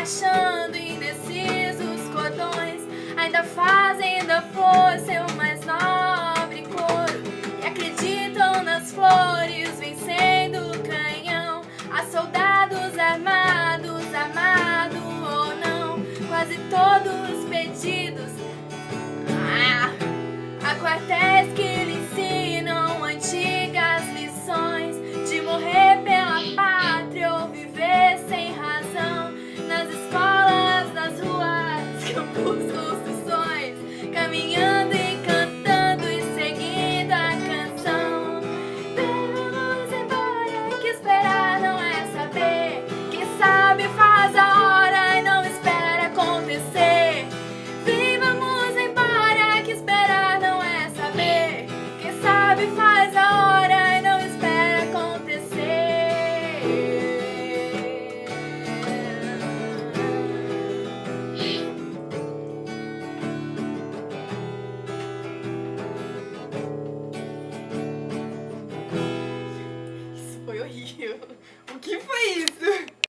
achando indecisos cordões, ainda fazem da flor seu mais nobre coro e acreditam nas flores vencendo o canhão. Há soldados armados, amado ou não, quase todos pedidos a quartéis que lhe ensinam antigas lições de morrer pela pátria ou viver sem razão. Nas escolas, nas ruas, campos, construções, caminhando e cantando e seguindo a canção. Vamos embora, que esperar não é saber. Quem sabe faz a hora e não espera acontecer. Vamos embora, que esperar não é saber. Quem sabe faz